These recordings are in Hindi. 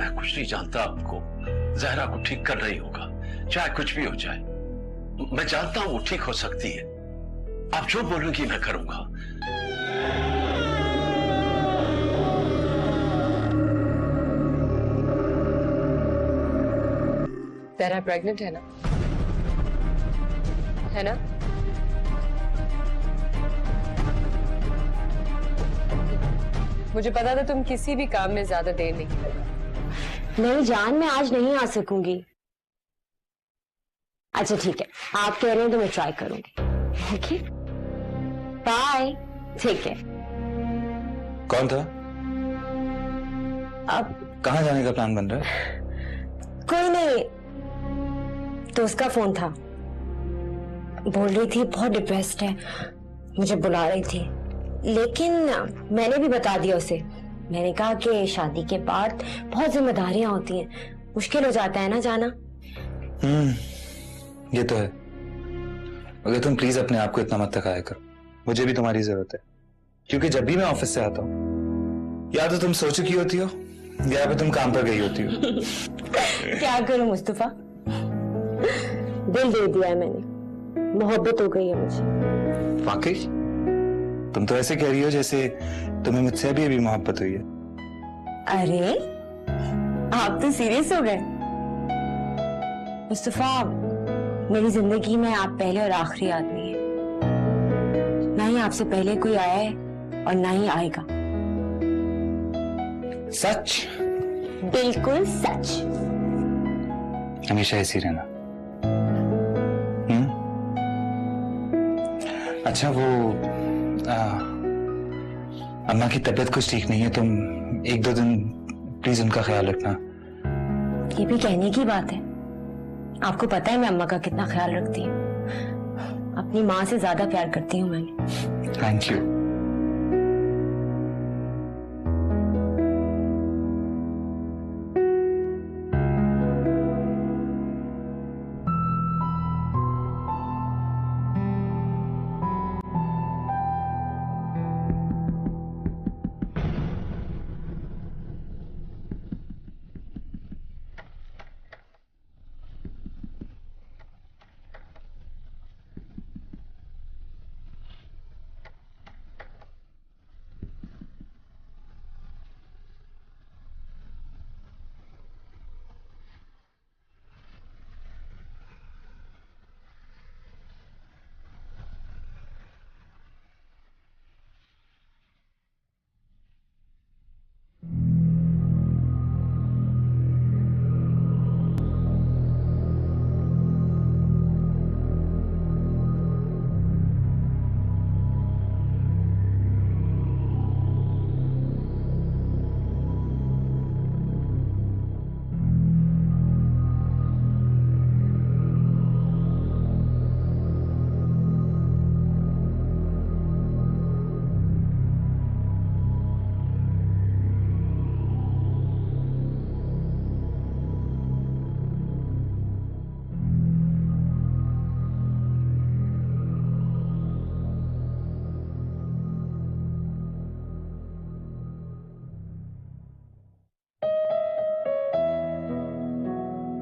मैं कुछ नहीं जानता आपको। जहरा को ठीक करना ही होगा, चाहे कुछ भी हो जाए। मैं जानता हूं वो ठीक हो सकती है। आप जो बोलूंगी मैं करूंगा। जहरा प्रेग्नेंट है ना? है ना? मुझे पता था तुम किसी भी काम में ज्यादा देर नहीं करोगे। नहीं जान, मैं आज नहीं आ सकूंगी। अच्छा ठीक है, आप कह रहे हैं तो मैं ट्राई करूंगी। ओके बाय, ठीक है। कौन था? अब कहाँ जाने का प्लान बन रहा है? कोई नहीं, तो उसका फोन था। बोल रही थी बहुत डिप्रेस्ड है, मुझे बुला रही थी, लेकिन मैंने भी बता दिया उसे। मैंने कहा कि शादी के बाद बहुत जिम्मेदारियां होती हैं, मुश्किल हो जाता है ना जाना। ये तो है, मगर तुम प्लीज अपने आप को इतना मत थकाया करो। मुझे भी तुम्हारी जरूरत है, क्योंकि जब भी मैं ऑफिस से आता हूँ या तो तुम सो चुकी होती हो या फिर तुम काम पर गई होती हो। क्या करूं मुस्तफा, दिल दे दिया है मैंने, मोहब्बत हो गई है मुझे। वाकई तुम तो ऐसे कह रही हो जैसे तुम्हें मुझसे अभी मोहब्बत हुई है। अरे आप तो सीरियस हो गए। मुस्तफा, मेरी जिंदगी में आप पहले और आखिरी आदमी हैं। ना ही आपसे पहले कोई आया है और ना ही आएगा। सच? बिल्कुल सच। हमेशा ऐसी रहना। अच्छा वो अम्मा की तबीयत कुछ ठीक नहीं है, तुम 1-2 दिन प्लीज उनका ख्याल रखना। ये भी कहने की बात है, आपको पता है मैं अम्मा का कितना ख्याल रखती हूँ। अपनी माँ से ज्यादा प्यार करती हूँ मैं। Thank you.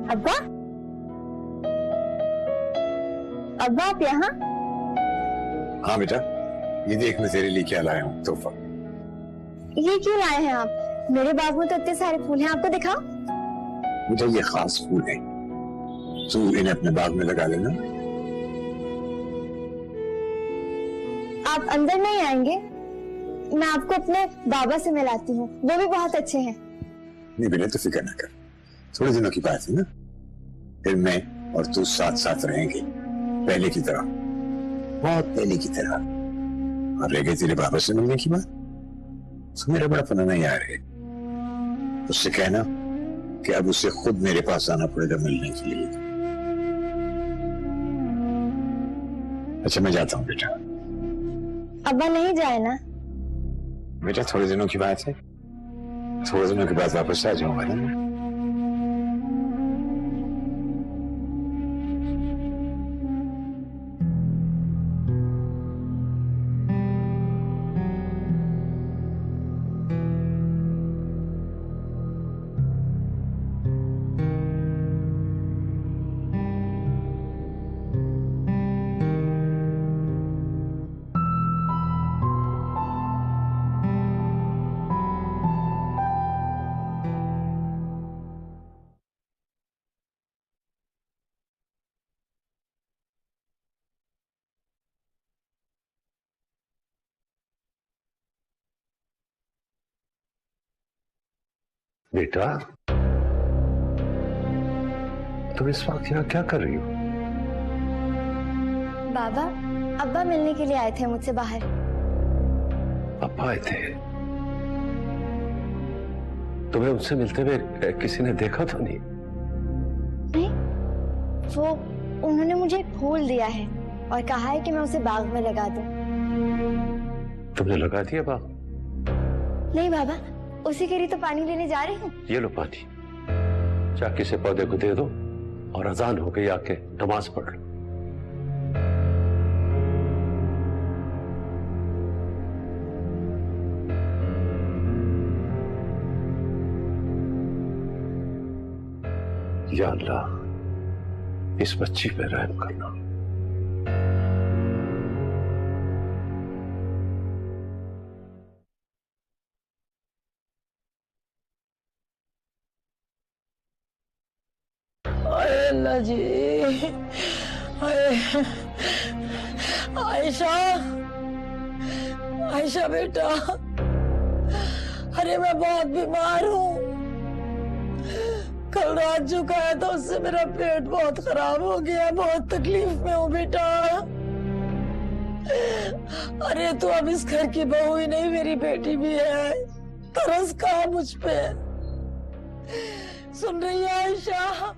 अब्बा, अब्बा आप यहाँ? हाँ बेटा, ये देख मैं तेरे लिए क्या लाया हूँ तोहफा। ये क्यों लाए हैं आप? मेरे बाग में तो इतने सारे फूल हैं, आपको दिखाओ। बेटा ये खास फूल है, तू इन्हें अपने बाग में लगा लेना। आप अंदर नहीं आएंगे? मैं आपको अपने बाबा से मिलाती हूँ, वो भी बहुत अच्छे हैं। नहीं बेटा तू फिक्र ना कर, थोड़े दिनों की बात है ना, फिर मैं और तू साथ साथ रहेंगे पहले की तरह, बहुत पहले की तरह। और रह गई तेरे बाबा से मिलने की बात, तो मेरा बड़ा फनाना यार है, उससे कहना कि अब उसे खुद मेरे पास आना पड़ेगा मिलने के लिए। अच्छा मैं जाता हूँ बेटा। अब्बा नहीं जाए ना? बेटा थोड़े दिनों की बात है, थोड़े दिनों के बाद वापस आ जाऊंगा ना। बेटा, तुम इस वक्त यहाँ क्या कर रही हो? बाबा, अब्बा मिलने के लिए आए थे मुझसे बाहर। अब्बा आए थे? तुम्हें उनसे मिलते हुए किसी ने देखा तो नहीं? नहीं, वो उन्होंने मुझे एक फूल दिया है और कहा है कि मैं उसे बाग में लगा दूं। तुमने लगा दिया बाग? नहीं बाबा, उसी के लिए तो पानी लेने जा रही हूँ। ये लो पानी, जा किसी पौधे को दे दो और अजान हो गई, आके नमाज पढ़ लो। या अल्लाह, इस बच्ची पे रहम करना। अल्लाह जी, आयशा, आयशा बेटा, अरे मैं बहुत बीमार हूँ। कल रात जो खाया था उससे मेरा पेट बहुत खराब हो गया, बहुत तकलीफ में हूँ बेटा। अरे तू अब इस घर की बहू ही नहीं, मेरी बेटी भी है, तरस कहा मुझ पे। सुन रही है आयशा?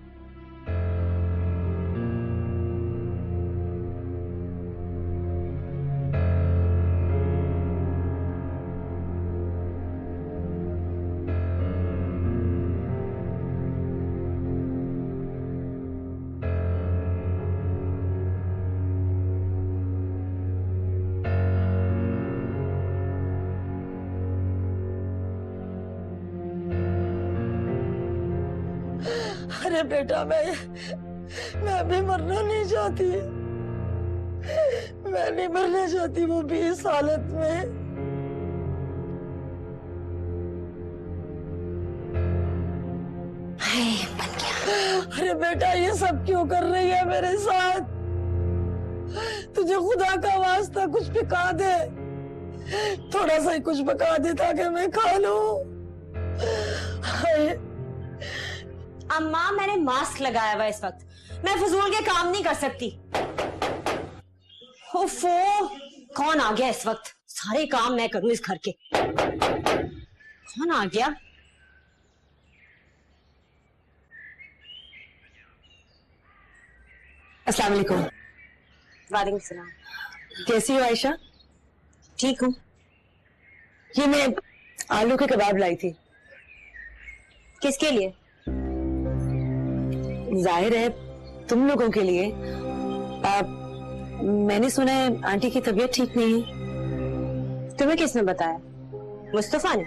अरे बेटा, मैं अभी मरना नहीं चाहती, मैं नहीं मरना चाहती वो भी इस हालत में। अरे बेटा, ये सब क्यों कर रही है मेरे साथ? तुझे खुदा का वास्ता कुछ पका दे, थोड़ा सा ही कुछ पका दे ताकि मैं खा लूं। अम्मा, मैंने मास्क लगाया हुआ इस वक्त, मैं फजूल के काम नहीं कर सकती। ओफो, कौन आ गया इस वक्त? सारे काम मैं करूं इस घर के। कौन आ गया? अस्सलाम वालेकुम। वालेकुम सलाम। कैसी हो आयशा? ठीक हूँ। ये मैं आलू के कबाब लाई थी। किसके लिए? जाहिर है तुम लोगों के लिए। मैंने सुना है आंटी की तबीयत ठीक नहीं है। तुम्हें किसने बताया? मुस्तफा ने?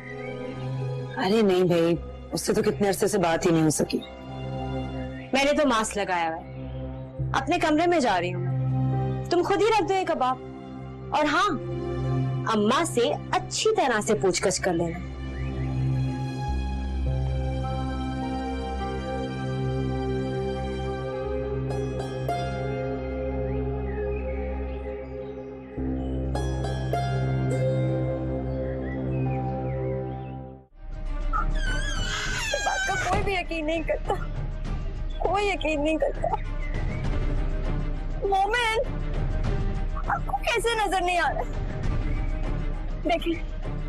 अरे नहीं भाई, उससे तो कितने अरसे से बात ही नहीं हो सकी। मैंने तो मास्क लगाया हुआ है, अपने कमरे में जा रही हूँ। तुम खुद ही रख दो ये कबाब। और हाँ, अम्मा से अच्छी तरह से पूछगछ कर लेना। कोई भी यकीन नहीं करता, कोई यकीन नहीं करता। मोमिन, आपको कैसे नजर नहीं आ रहा? देखिए,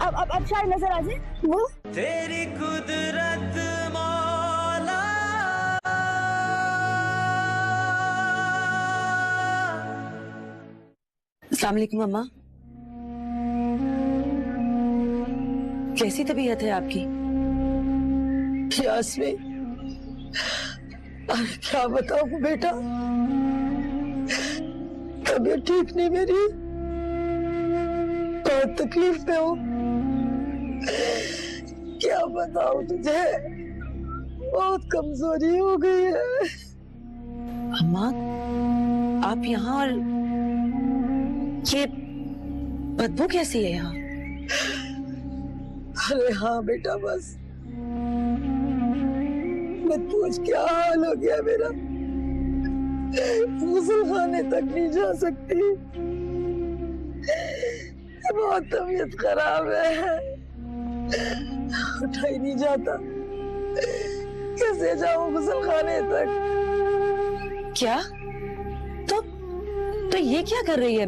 अब शायद नजर आ जाए। वो तेरी कुदरत मौला, अस्सलाम वालेकुम अम्मा, कैसी तबीयत है आपकी? यास्मीन, क्या बताऊं बेटा, तबीयत ठीक नहीं मेरी, बहुत तकलीफ में हूँ। क्या बताऊं तुझे, बहुत कमजोरी हो गई है। अम्मा, आप यहाँ, और ये बदबू कैसी है यहाँ? अरे हाँ बेटा, बस मत पूछ, क्या हाल हो गया मेरा, गुस्ल खाने तक नहीं जा सकती, बहुत तबीयत खराब है, उठा ही नहीं जाता। कैसे जाऊं गुसल खाने तक? क्या? तो ये क्या कर रही है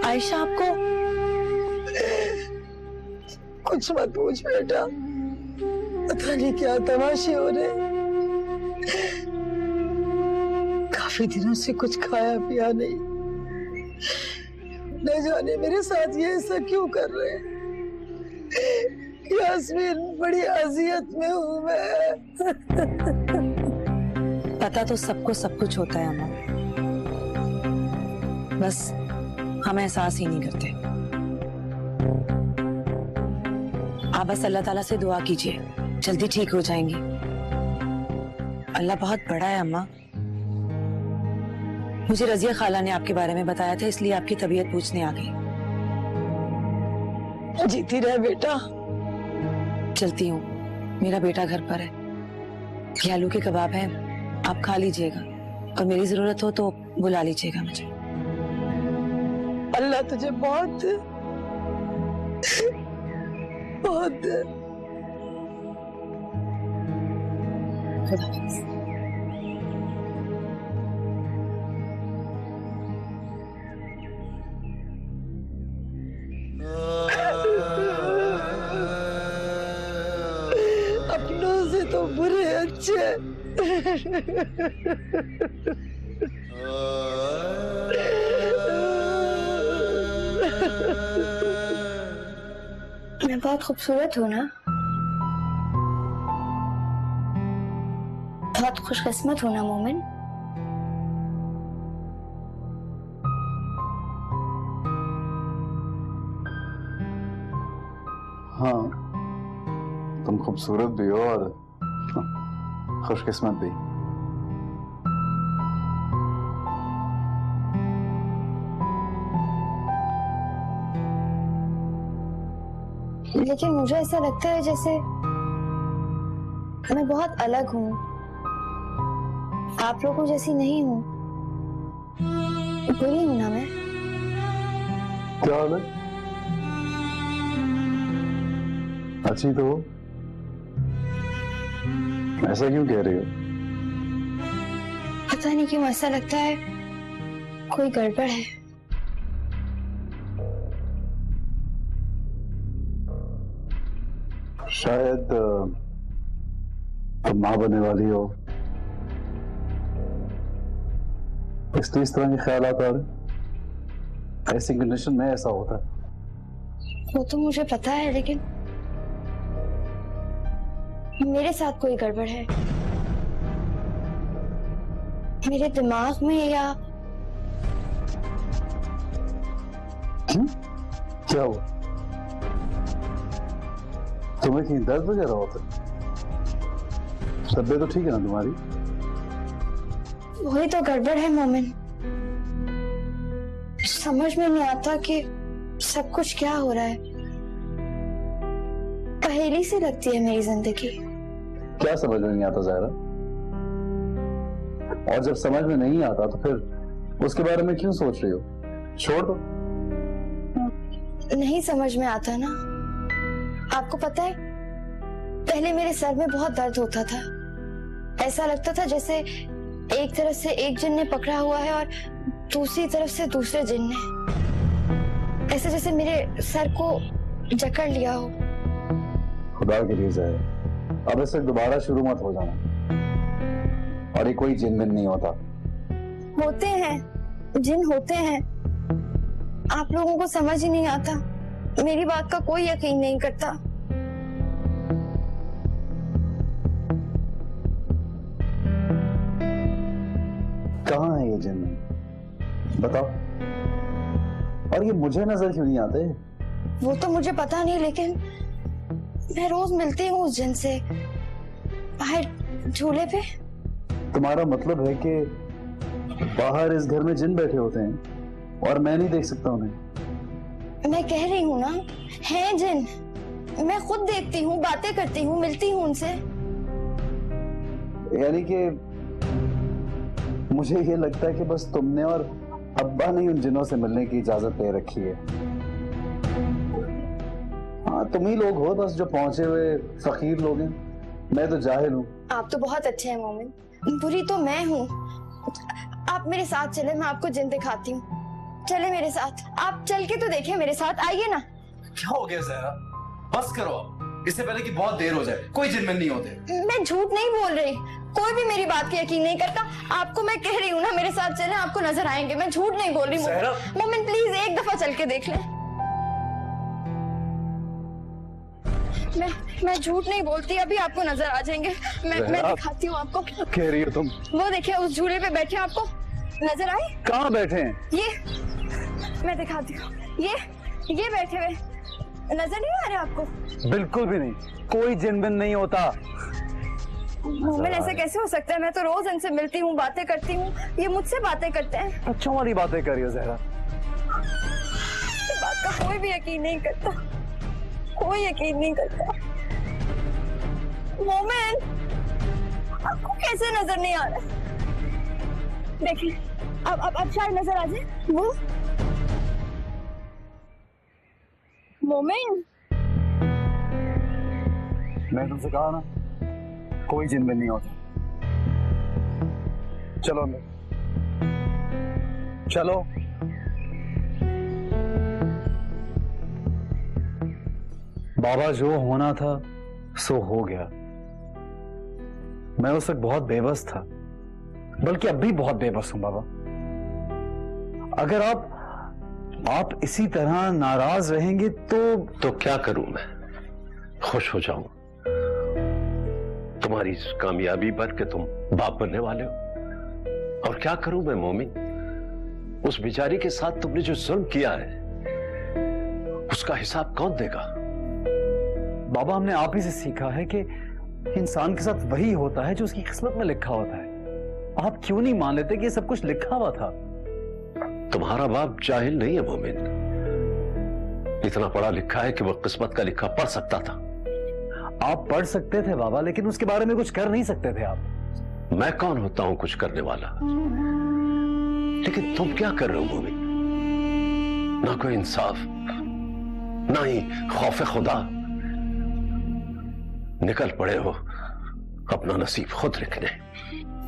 आयशा? आपको कुछ मत पूछ बेटा, पता नहीं क्या तमाशे हो रहे। काफी दिनों से कुछ खाया पिया नहीं, न जाने मेरे साथ ये ऐसा क्यों कर रहे हैं। यास्मीन, बड़ी अजियत में हूँ मैं। पता तो सबको सब कुछ होता है अम्मा, बस हम एहसास ही नहीं करते। आप बस अल्लाह ताला से दुआ कीजिए, जल्दी ठीक हो जाएंगी। अल्लाह बहुत बड़ा है अम्मा। मुझे रजिया खाला ने आपके बारे में बताया था, इसलिए आपकी तबीयत पूछने आ गई। जीती रहे बेटा। चलती हूँ, मेरा बेटा घर पर है। ये आलू के कबाब हैं, आप खा लीजिएगा और मेरी जरूरत हो तो बुला लीजिएगा मुझे। अल्लाह तुझे बहुत बहुत खुदा हाफिज़। अपनों से तो बुरे अच्छे। मैं बहुत खूबसूरत हूँ ना? बहुत खुशकिस्मत हूँ ना मोमिन? हाँ, तुम खूबसूरत भी हो और खुशकिस्मत भी। लेकिन मुझे ऐसा लगता है जैसे मैं बहुत अलग हूँ, आप लोगों जैसी नहीं हूँ। बुरी हूँ ना मैं? क्या हाल है? अच्छी तो हो, ऐसा क्यों कह रही हो? पता नहीं क्यों ऐसा लगता है कोई गड़बड़ है। शायद तुम मां बनने वाली हो, इसलिए इस तरह के ख्यालात आ रहे। ऐसी कंडीशन में ऐसा होता है। वो तो मुझे पता है, लेकिन मेरे साथ कोई गड़बड़ है। मेरे दिमाग में या क्या हुआ? तुम्हें कहीं दर्द वगैरह होता है? तबीयत तो ठीक है ना तुम्हारी? वही तो गड़बड़ है मोमिन। समझ में नहीं आता कि सब कुछ क्या हो रहा है। पहेली सी लगती है मेरी जिंदगी। क्या समझ में नहीं आता ज़ाहिरा? और जब समझ में नहीं आता तो फिर उसके बारे में क्यों सोच रही हो? छोड़ दो। नहीं समझ में आता ना। आपको पता है, पहले मेरे सर में बहुत दर्द होता था। ऐसा लगता था जैसे एक तरफ से एक जिन ने पकड़ा हुआ है और दूसरी तरफ से दूसरे जिन ने, ऐसे जैसे मेरे सर को जकड़ लिया हो। खुदा के लिए ज़ाहिरा, अब इससे दोबारा शुरू मत हो जाना। और ये कोई जिन बिन नहीं होता। होते हैं, जिन होते हैं। आप लोगों को समझ ही नहीं आता। मेरी बात का कोई यकीन नहीं करता। कहाँ है ये जिन? बताओ। और ये मुझे नजर क्यों नहीं आते? वो तो मुझे पता नहीं, लेकिन मैं रोज मिलती हूँ उस जिन से, बाहर झूले पे। तुम्हारा मतलब है कि बाहर इस घर में जिन बैठे होते हैं और मैं नहीं देख सकता उन्हें? मैं कह रही हूँ ना, हैं जिन। मैं खुद देखती हूँ, बातें करती हूँ, मिलती हूँ उनसे। यानी कि मुझे ये लगता है कि बस तुमने और अब्बा ने उन जिनों से मिलने की इजाजत दे रखी है। हाँ, तुम ही लोग हो बस जो पहुंचे हुए फकीर लोग हैं। मैं तो जाहिल हूँ। आप तो बहुत अच्छे हैं मोमिन, बुरी तो मैं हूँ। आप मेरे साथ चले, मैं आपको जिन दिखाती हूँ। चले मेरे साथ, आप चल के तो देखिए मेरे साथ, आइए ना। क्या हो गया ज़हरा? बस करो अब, इससे पहले कि बहुत देर हो जाए। कोई जिनमन नहीं होते। मैं झूठ नहीं बोल रही, कोई भी मेरी बात की यकीन नहीं करता। आपको मैं कह रही हूँ ना, मेरे साथ चलें, आपको नजर आएंगे। मैं झूठ नहीं बोल रही। मोमिन प्लीज एक दफा चल के देख लें। मैं झूठ नहीं बोलती, अभी आपको नजर आ जाएंगे। मैं दिखाती हूँ आपको। क्या कह रही हो तुम? वो देखिए उस झूले पे बैठे, आपको नजर आए? कहाँ बैठे हैं? ये मैं दिखाती हूँ, ये बैठे हुए नजर नहीं आ रहे आपको? बिल्कुल भी नहीं, कोई जिनबिन नहीं होता। मोमिन ऐसे कैसे हो सकता है? मैं तो रोज इनसे मिलती हूँ, बातें करती हूँ, ये मुझसे बातें करते हैं। बच्चों वाली बातें कर रही हो ज़हरा। इस बात का कोई भी यकीन नहीं करता, कोई यकीन नहीं करता। मोमिन आपको कैसे नजर नहीं आ रहा? देखिए अब शायद नजर आ जाए। वो मोमिन, मैं तुमसे कहा ना, कोई जिनबिन नहीं होता। चलो अंदर, चलो। बाबा जो होना था सो हो गया। मैं उस वक्त बहुत बेबस था, बल्कि अब भी बहुत बेबस हूं बाबा। अगर आप इसी तरह नाराज रहेंगे तो क्या करूं मैं? खुश हो जाऊं तुम्हारी इस कामयाबी पर कि तुम बाप बनने वाले हो? और क्या करूं मैं मोमिन, उस बेचारी के साथ तुमने जो जुल्म किया है उसका हिसाब कौन देगा? बाबा हमने आप ही से सीखा है कि इंसान के साथ वही होता है जो उसकी किस्मत में लिखा होता है। आप क्यों नहीं मान लेते कि ये सब कुछ लिखा हुआ था? तुम्हारा बाप जाहिल नहीं है मोमिन, इतना पढ़ा लिखा है कि वह किस्मत का लिखा पढ़ सकता था। आप पढ़ सकते थे बाबा, लेकिन उसके बारे में कुछ कर नहीं सकते थे आप। मैं कौन होता हूं कुछ करने वाला? लेकिन तुम क्या कर रहे हो मोमिन? ना कोई इंसाफ, ना ही खौफ खुदा। निकल पड़े हो अपना नसीब खुद लिखने।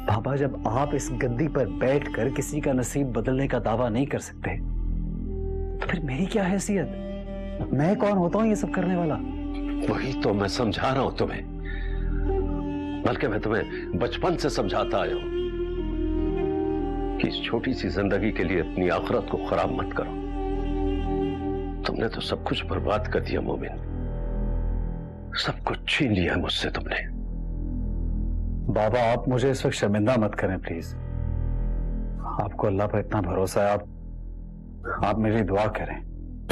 बाबा जब आप इस गद्दी पर बैठकर किसी का नसीब बदलने का दावा नहीं कर सकते तो फिर मेरी क्या हैसियत? मैं कौन होता हूं ये सब करने वाला? वही तो मैं समझा रहा हूं तुम्हें, बल्कि मैं तुम्हें बचपन से समझाता आया हूं कि इस छोटी सी जिंदगी के लिए अपनी आखिरत को खराब मत करो। तुमने तो सब कुछ बर्बाद कर दिया मोमिन, सब कुछ छीन लिया है मुझसे तुमने। बाबा आप मुझे इस वक्त शर्मिंदा मत करें प्लीज। आपको अल्लाह पर इतना भरोसा है, आप मेरी दुआ करें।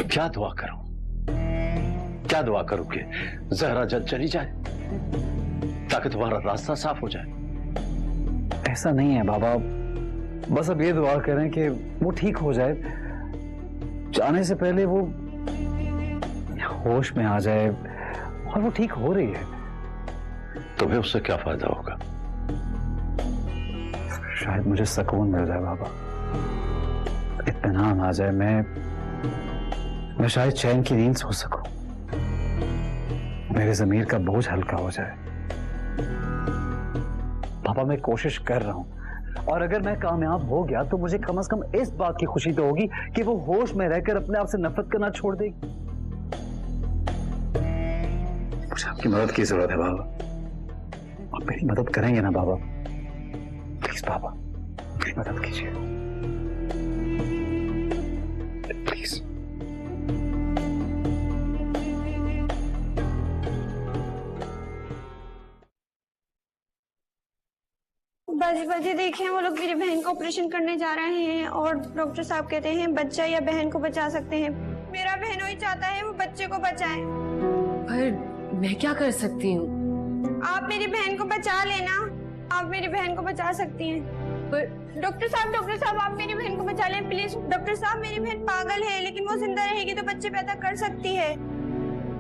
क्या दुआ करूं? क्या दुआ करूं कि जहरा जल्द चली जाए ताकि तुम्हारा रास्ता साफ हो जाए? ऐसा नहीं है बाबा, बस अब ये दुआ करें कि वो ठीक हो जाए, जाने से पहले वो होश में आ जाए। और वो ठीक हो रही है। तुम्हें उससे क्या फायदा होगा? शायद मुझे सुकून मिल जाए बाबा, इत्मीनान आ जाए, मैं शायद चैन की नींद सो सकूं, मेरे ज़मीर का बोझ हल्का हो जाए। पापा मैं कोशिश कर रहा हूं, और अगर मैं कामयाब हो गया तो मुझे कम से कम इस बात की खुशी तो होगी कि वो होश में रहकर अपने आप से नफरत करना छोड़ देगी। मुझे आपकी मदद की जरूरत है बाबा, आप मेरी मदद करेंगे ना बाबा? प्लीज बाबा मेरी मदद कीजिए प्लीज। बाजी देखिए, वो लोग मेरी बहन को ऑपरेशन करने जा रहे हैं और डॉक्टर साहब कहते हैं बच्चा या बहन को बचा सकते हैं। मेरा बहनोई चाहता है वो बच्चे को बचाए। पर मैं क्या कर सकती हूँ? आप मेरी बहन को बचा लेना, आप मेरी बहन को बचा सकती हैं। पर डॉक्टर साहब आप मेरी बहन को बचा लें प्लीज। डॉक्टर साहब मेरी बहन पागल है, लेकिन वो जिंदा रहेगी तो बच्चे पैदा कर सकती है।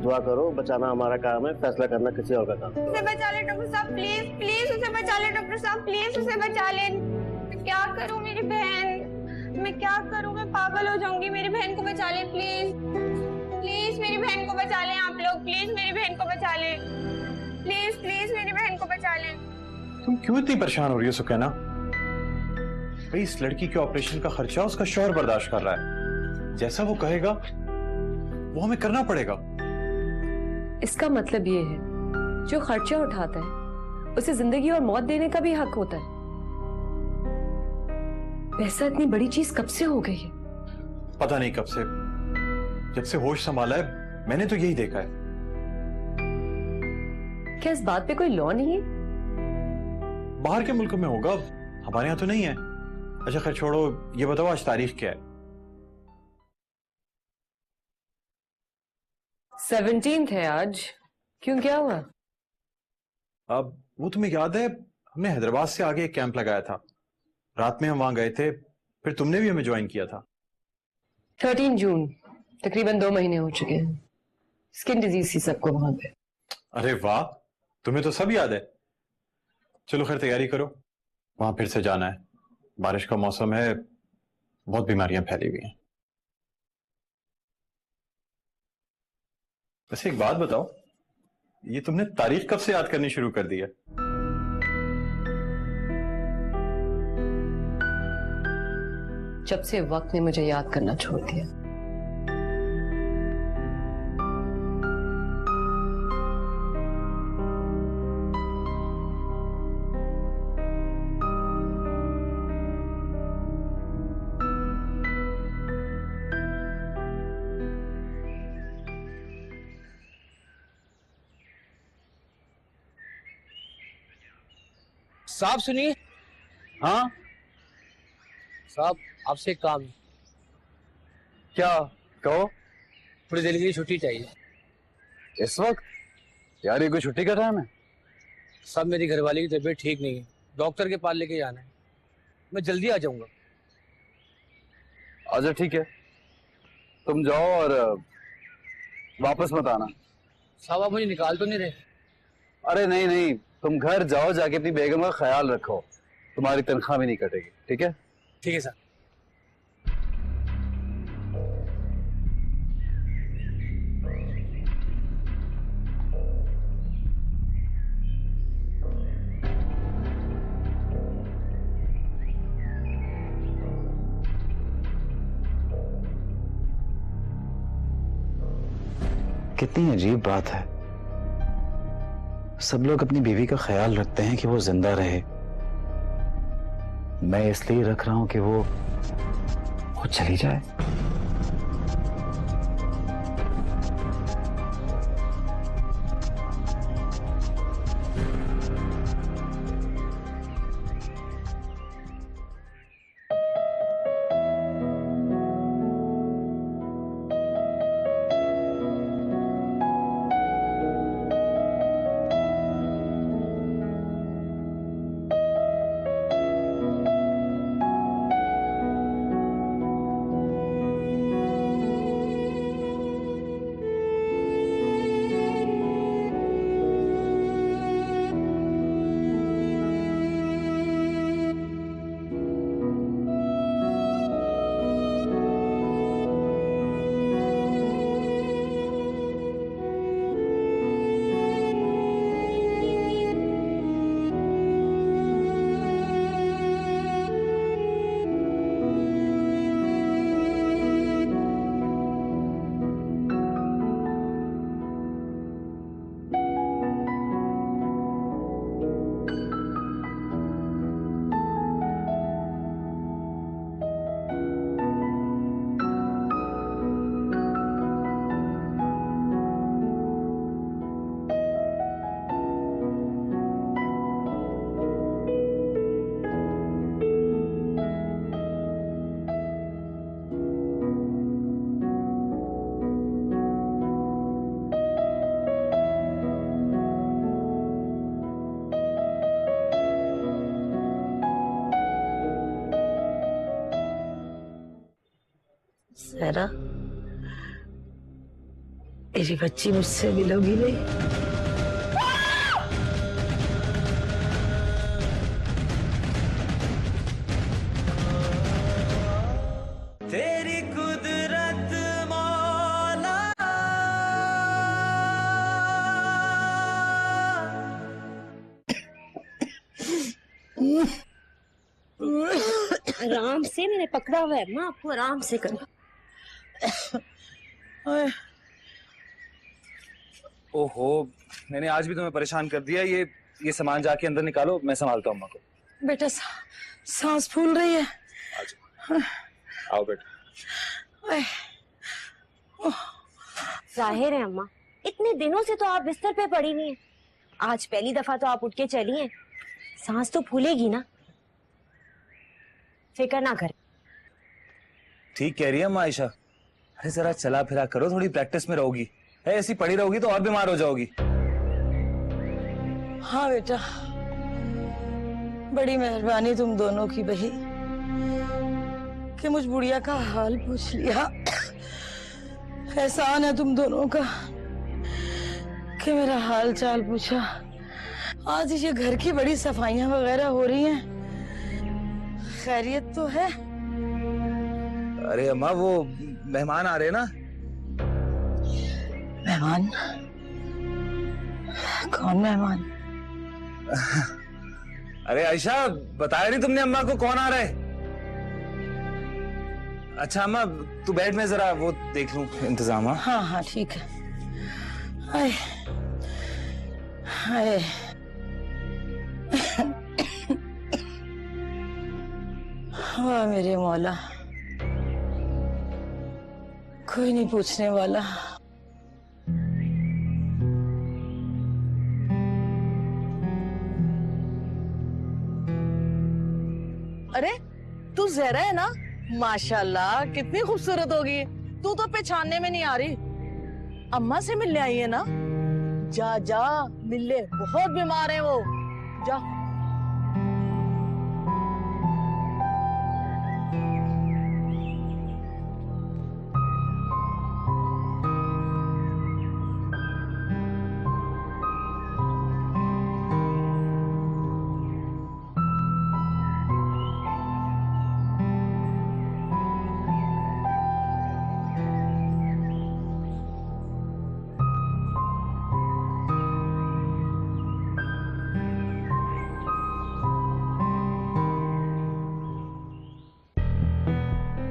दुआ करो, बचाना हमारा काम है, फैसला करना किसी और का काम। उसे बचा ले डॉक्टर साहब, प्लीज उसे बचा ले डॉक्टर साहब, प्लीज उसे बचा ले। क्या करूं मेरी बहन, मैं क्या करूं, मैं पागल हो जाऊंगी। मेरी बहन को बचा ले प्लीज मेरी बहन को बचा लें आप लोग, प्लीज मेरी बहन को बचा ले प्लीज। प्लीज प्लीज मेरी बहन को बचा लें। तुम क्यों इतनी परेशान हो रही हो सुकैना? भाई इस लड़की के ऑपरेशन का खर्चा उसका शौहर बर्दाश्त कर रहा है, जैसा वो कहेगा वो हमें करना पड़ेगा। इसका मतलब ये है जो खर्चा उठाता है उसे जिंदगी और मौत देने का भी हक होता है। पैसा इतनी बड़ी चीज कब से हो गई है? पता नहीं कब से, जब से होश संभाला है मैंने तो यही देखा है। क्या इस बात पे कोई लॉ नहीं है? बाहर के मुल्कों में होगा, हमारे यहाँ तो नहीं है। अच्छा खैर छोड़ो, ये बताओ आज तारीख क्या है? 17 है आज। क्यों, क्या हुआ? अब वो तुम्हें याद है हमने हैदराबाद से आगे एक कैंप लगाया था, रात में हम वहां गए थे, फिर तुमने भी हमें ज्वाइन किया था। 13 जून, तकरीबन 2 महीने हो चुके हैं। स्किन डिजीज थी सबको वहां पे। अरे वाह, तुम्हें तो सब याद है। चलो खैर तैयारी करो, वहां फिर से जाना है। बारिश का मौसम है, बहुत बीमारियां फैली हुई हैं। वैसे एक बात बताओ, ये तुमने तारीख कब से याद करनी शुरू कर दी है? जब से वक्त ने मुझे याद करना छोड़ दिया। साहब सुनिए। हाँ साहब आपसे एक काम है। क्या? कहो। थोड़ी देर के लिए छुट्टी चाहिए। इस वक्त? यार ये कोई छुट्टी का टाइम है? साहब मेरी घरवाली की तबीयत ठीक नहीं है, डॉक्टर के पास लेके जाना है। मैं जल्दी आ जाऊंगा। अच्छा ठीक है, तुम जाओ और वापस मत आना। साहब आप मुझे निकाल तो नहीं रहे? अरे नहीं नहीं, तुम घर जाओ, जाके अपनी बेगम का ख्याल रखो, तुम्हारी तनख्वाह भी नहीं कटेगी। ठीक है? ठीक है सर। कितनी अजीब बात है, सब लोग अपनी बीवी का ख्याल रखते हैं कि वो जिंदा रहे। मैं इसलिए रख रहा हूं कि वो खुद चली जाए। सहरा, मेरी बच्ची मुझसे मिलोगी नहीं? तेरी कुदरत मौला आराम से, मैंने पकड़ा हुआ है अम्मा, आपको आराम से करो। ओहो, मैंने आज भी तुम्हें परेशान कर दिया। ये सामान जाके अंदर निकालो, मैं संभालता हूँ अम्मा को। बेटा सांस फूल रही है। आओ बेटा। जाहिर है अम्मा, इतने दिनों से तो आप बिस्तर पे पड़ी नहीं है, आज पहली दफा तो आप उठ के चली हैं, सांस तो फूलेगी ना, फिक्र ना कर। ठीक कह रही है अम्मा आयशा। अरे जरा चला फिरा करो, थोड़ी प्रैक्टिस में रहोगी। है ऐसी पड़ी रहोगी तो और बीमार हो जाओगी। हाँ बेटा, बड़ी मेहरबानी तुम दोनों की बही कि मुझ बुढ़िया का हाल पूछ लिया। एहसान है तुम दोनों का कि मेरा हाल चाल पूछा। आज ये घर की बड़ी सफाइयां वगैरह हो रही हैं, खैरियत तो है? अरे अम्मा, वो मेहमान आ रहे हैं ना। मेहमान? कौन मेहमान? अरे आयशा, बताया नहीं तुमने अम्मा को कौन आ रहा है? अच्छा अम्मा, तू बैठ, में जरा वो देख लूं इंतजाम। हाँ हाँ ठीक है। हाय हाय, वाह मेरे मौला, कोई नहीं पूछने वाला। अरे तू ज़हरा है ना? माशाल्लाह कितनी खूबसूरत होगी। तू तो पहचानने में नहीं आ रही। अम्मा से मिलने आई है ना? जा जा मिल ले, बहुत बीमार है वो। जा।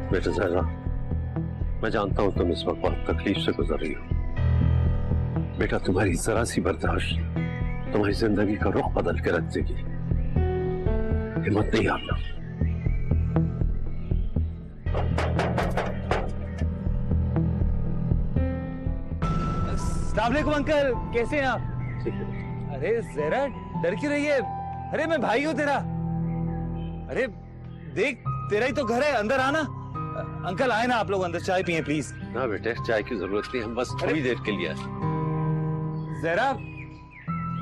बेटा ज़हरा, मैं जानता हूं तुम इस वक्त बहुत तकलीफ से गुजर रही हो। बेटा तुम्हारी जरा सी बर्दाश्त तुम्हारी जिंदगी का रुख बदल के रख देगी। हिम्मत नहीं हारना। अस्सलाम वालेकुम अंकल, कैसे हैं आप? अरे ज़हरा, डर क्यों रही है? अरे मैं भाई हूँ तेरा। अरे देख, तेरा ही तो घर है, अंदर आना। अंकल आए ना आप लोग अंदर, चाय पिए प्लीज। ना बेटे, चाय की जरूरत नहीं, हम बस थोड़ी देर के लिए आए। ज़हरा,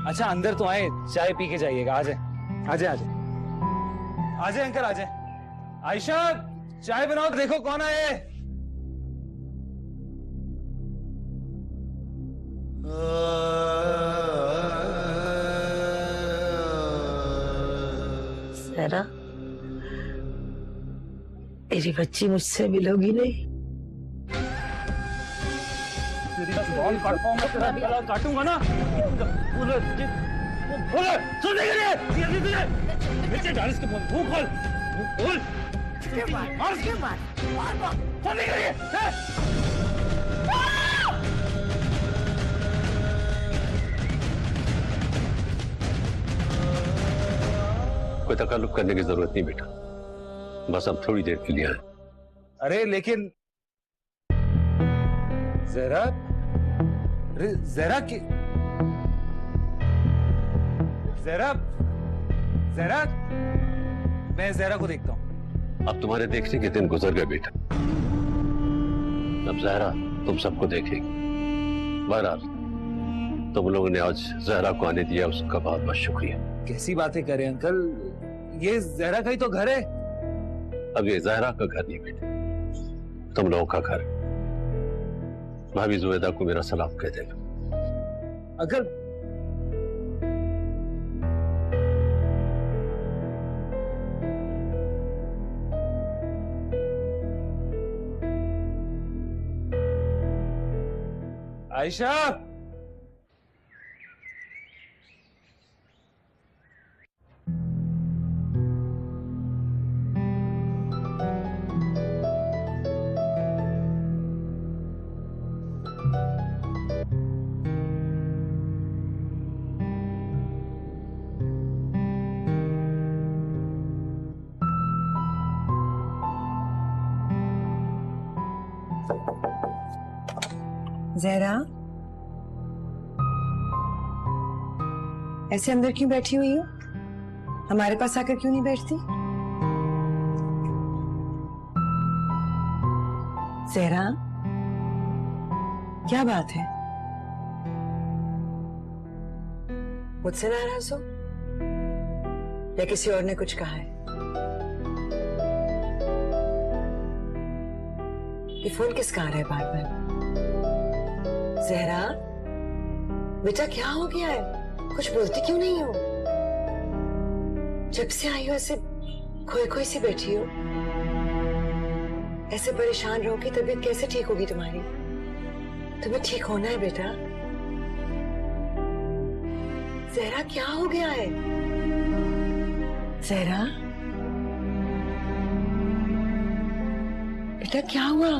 अच्छा अंदर तो आए, चाय पी के जाइएगा। आ जाए आ जाए आ जाए आ जाए अंकल, आ जाए। आयशा, चाय बनाओ, देखो कौन आए। ज़हरा, मेरी बच्ची मुझसे मिलोगी नहीं? बॉल काटूंगा ना। सुनने के लिए नीचे डाल, इसके मुंह खोल, खोल। सुनने के लिए कोई तकल्लुफ करने की जरूरत नहीं बेटा, बस अब थोड़ी देर के लिए आए। अरे लेकिन ज़हरा, अरे ज़हरा की ज़हरा, ज़हरा, मैं ज़हरा को देखता हूँ। अब तुम्हारे देखने के दिन गुजर गए बेटा, अब ज़हरा तुम सबको देखेगी। बहरहाल तुम लोगों ने आज ज़हरा को आने दिया, उसका बहुत बहुत शुक्रिया। कैसी बातें करें अंकल, ये ज़हरा का ही तो घर है। अब ये ज़हरा का घर नहीं बेटे, तुम लोगों का घर। भाभी जुबैदा को मेरा सलाम कह देगा। अंकल, आयशा, जहरा, ऐसे अंदर क्यों बैठी हुई हो? हमारे पास आकर क्यों नहीं बैठती? जहरा, क्या बात है? मुझसे नाराज हो या किसी और ने कुछ कहा है? ये फोन किसका आ रहा है बार बार? जहरा, बेटा क्या हो गया है? कुछ बोलती क्यों नहीं हो? जब से आई हो ऐसे खोई खोई सी बैठी हो। ऐसे परेशान रहोगी तबीयत कैसे ठीक होगी तुम्हारी? तुम्हें ठीक होना है बेटा। जहरा क्या हो गया है? जहरा बेटा क्या हुआ?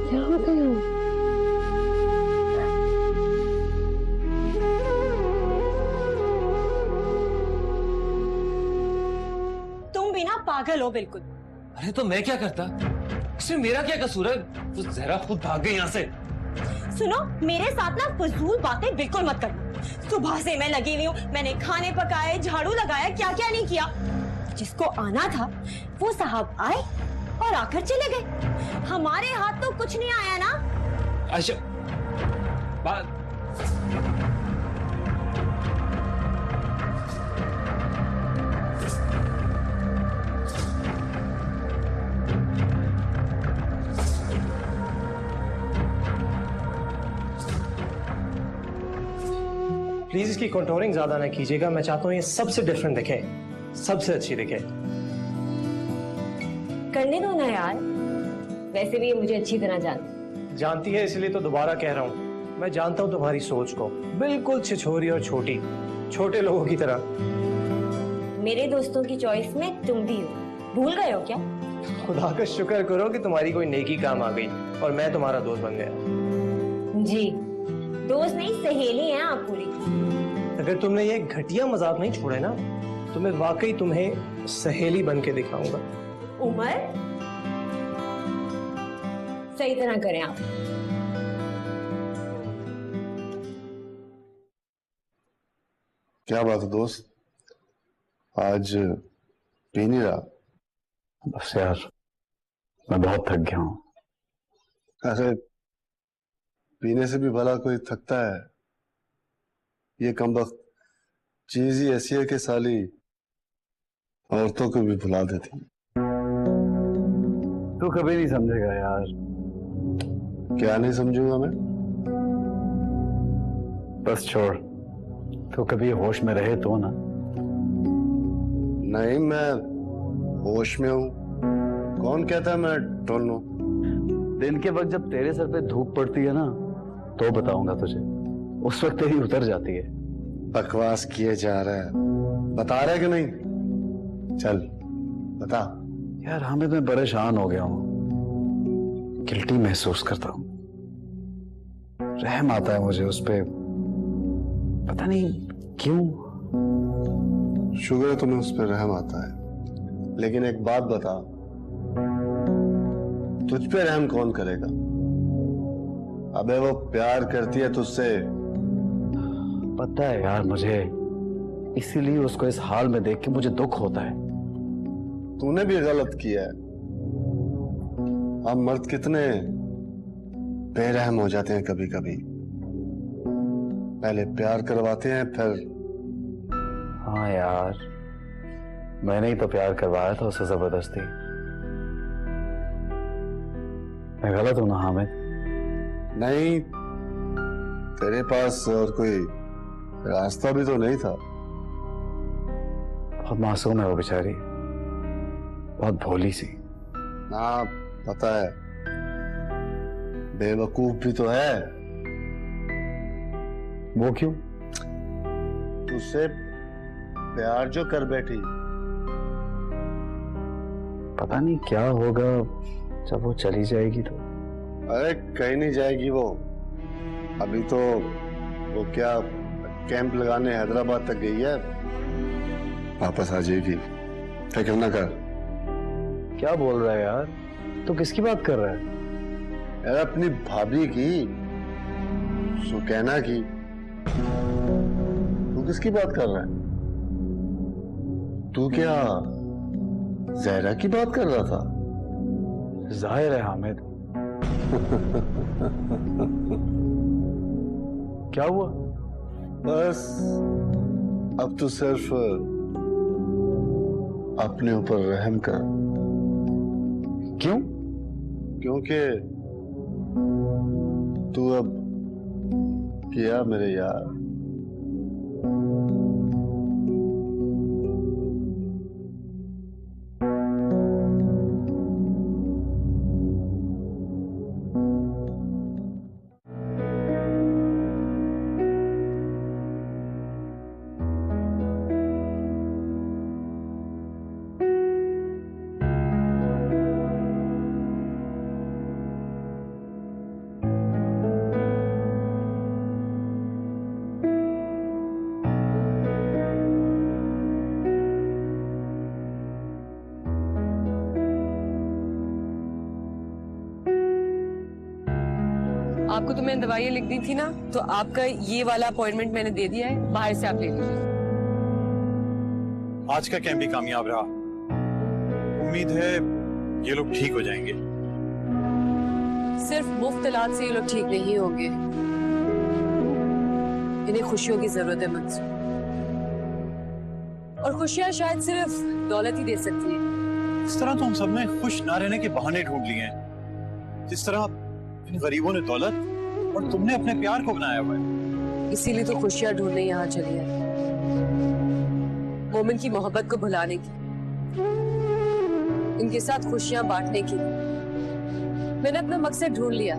क्या हो गया? तुम भी ना पागल हो बिल्कुल। अरे तो मैं क्या करता? इसमें मेरा क्या कसूर है? वो जहरा खुद भाग गई यहाँ से। सुनो, मेरे साथ ना फजूल बातें बिल्कुल मत करना। सुबह से मैं लगी हुई हूँ, मैंने खाने पकाए, झाड़ू लगाया, क्या क्या नहीं किया। जिसको आना था वो साहब आए और आकर चले गए। हमारे हाथ तो कुछ नहीं आया ना। अच्छा बात प्लीज इसकी कंटूरिंग ज्यादा ना कीजिएगा। मैं चाहता हूँ ये सबसे डिफरेंट दिखे, सबसे अच्छी दिखे। करने दो ना यार, वैसे भी ये मुझे अच्छी तरह जानती है, इसलिए तो दोबारा कह रहा हूँ। मैं जानता हूँ तुम्हारी सोच को, बिल्कुल छिछोरी और छोटी, छोटे लोगों की तरह। मेरे दोस्तों की चॉइस में तुम भी हो, भूल गए हो क्या? खुदा का शुक्र करो कि तुम्हारी कोई नेकी काम आ गई और मैं तुम्हारा दोस्त बन गया। जी, दोस्त नहीं सहेली हैं आप पूरी। अगर तुमने ये घटिया मजाक नहीं छोड़े ना, तो मैं वाकई तुम्हें सहेली बन के दिखाऊंगा। उमर, सही तरह करें आप। क्या बात है दोस्त, आज पी नहीं रहा? बस यार, मैं बहुत थक गया हूं। अरे पीने से भी भला कोई थकता है? ये कमबख्त चीज ही ऐसी है कि साली औरतों को भी भुला देती। तू कभी नहीं समझेगा यार। क्या नहीं समझूंगा मैं? बस छोड़, तो कभी होश में रहे तो ना। नहीं, मैं होश में हूं। कौन कहता है मैं टोल लूं? दिन के वक्त जब तेरे सर पे धूप पड़ती है ना, तो बताऊंगा तुझे। उस वक्त तेरी उतर जाती है। बकवास किए जा रहा है, बता रहा है कि नहीं? चल बता। यार हामिद, मैं परेशान हो गया हूं, गिल्टी महसूस करता हूं। रहम आता है मुझे उस पे, पता नहीं क्यों। शुक्र है तुम्हें उस पर रहम आता है, लेकिन एक बात बता, तुझ पे रहम कौन करेगा? अबे वो प्यार करती है तुझसे। पता है यार मुझे, इसीलिए उसको इस हाल में देख के मुझे दुख होता है। तूने भी गलत किया है। हम मर्द कितने बेरहम हो जाते हैं कभी कभी। पहले प्यार करवाते हैं, फिर। हाँ यार, मैंने ही तो प्यार करवाया था उससे जबरदस्ती। मैं गलत हूं ना हामिद? नहीं, तेरे पास और कोई रास्ता भी तो नहीं था। बहुत मासूम है वो बेचारी, बहुत भोली सी। ना पता है, बेवकूफ भी तो है। वो क्यों? तुझसे प्यार जो कर बैठी। पता नहीं क्या होगा जब वो चली जाएगी तो। अरे कहीं नहीं जाएगी वो। अभी तो वो क्या कैंप लगाने हैदराबाद तक गई है, वापस आ जाएगी। फिक्र ना कर। क्या बोल रहा है यार? तो किसकी बात कर रहा है? यार अपनी भाभी की, सुकैना की। तू किसकी बात कर रहा है? तू क्या जहरा की बात कर रहा था? जाहिर है हामिद। क्या हुआ? बस अब तू सिर्फ अपने ऊपर रहम कर। क्यों? क्योंकि तू अब किया मेरे यार। आपको तो मैंने दवाइयाँ लिख दी थी ना, तो आपका ये वाला अपॉइंटमेंट मैंने दे दिया है, बाहर से आप ले लीजिए। आज का कैंप भी कामयाब रहा। उम्मीद है ये लोग ठीक हो जाएंगे। सिर्फ मुफ्त इलाज से ये लोग ठीक नहीं होंगे, इन्हें खुशियों की जरूरत है मंसूर, और खुशियां शायद सिर्फ दौलत ही दे सकती है। इस तरह तो हम सब ने खुश ना रहने के बहाने ढूंढ लिए हैं। जिस तरह इन गरीबों ने दौलत और तुमने अपने प्यार को बनाया हुआ है। इसीलिए तो खुशियां ढूंढने यहाँ चली है, मोमिन की मोहब्बत को भुलाने की, इनके साथ खुशियां बांटने की। मैंने अपना मकसद ढूंढ लिया।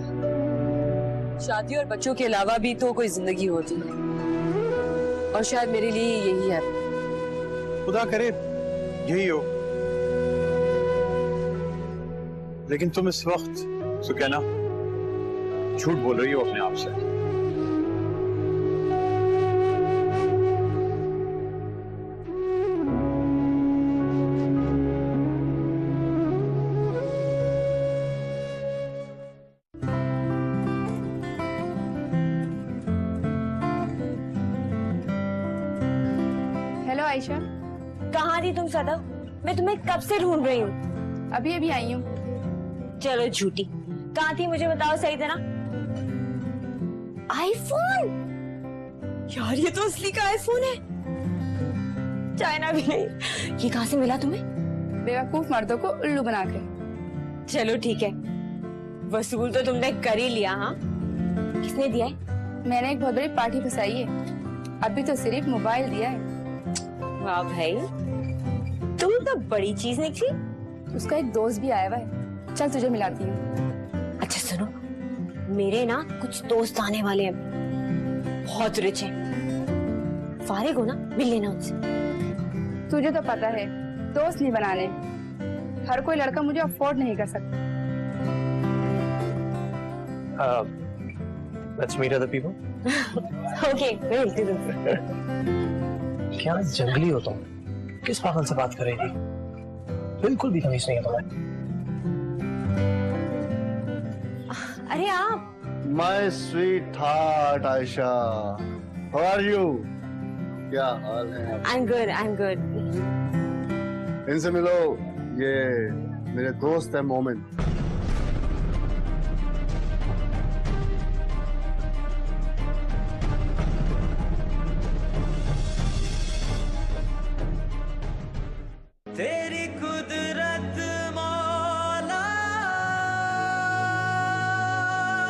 शादी और बच्चों के अलावा भी तो कोई जिंदगी होती है, और शायद मेरे लिए यही है। खुदा करे यही हो। लेकिन तुम इस वक्त सुकैना झूठ बोल रही हो अपने आप से। हेलो आयशा। कहाँ थी तुम सदा? मैं तुम्हें कब से ढूंढ रही हूँ। अभी अभी आई हूँ। चलो झूठी, कहाँ थी मुझे बताओ सही तरह। आईफोन? यार ये तो असली का आईफोन है, चाइना भी नहीं। ये कहाँ से मिला तुम्हें? बेवकूफ मर्दों को उल्लू बनाकर। चलो ठीक है, वसूल तो तुमने कर ही लिया। हाँ, किसने दिया है? मैंने एक बहुत बड़ी पार्टी फंसाई है, अभी तो सिर्फ मोबाइल दिया है। वाह भाई, तुम तो बड़ी चीज निकली। उसका एक दोस्त भी आया हुआ है, चल तुझे मिलाती हूँ। अच्छा सुनो, मेरे ना कुछ दोस्त आने वाले हैं, बहुत रिच हैं। फारिग हो ना, मिल लेना उनसे। तुझे तो पता है दोस्त नहीं बनाने, हर कोई लड़का मुझे अफोर्ड नहीं कर सकता। Let's meet other people. Okay, मिलती हूँ तुमसे। क्या जंगली हो तुम? किस पागल से बात कर रही थी? बिल्कुल भी तमीज नहीं है तुम्हें। अरे आप। My sweetheart Ayesha, how are you? क्या हाल है? I'm good, I'm good. इनसे मिलो, ये मेरे दोस्त है मोमिन। तेरी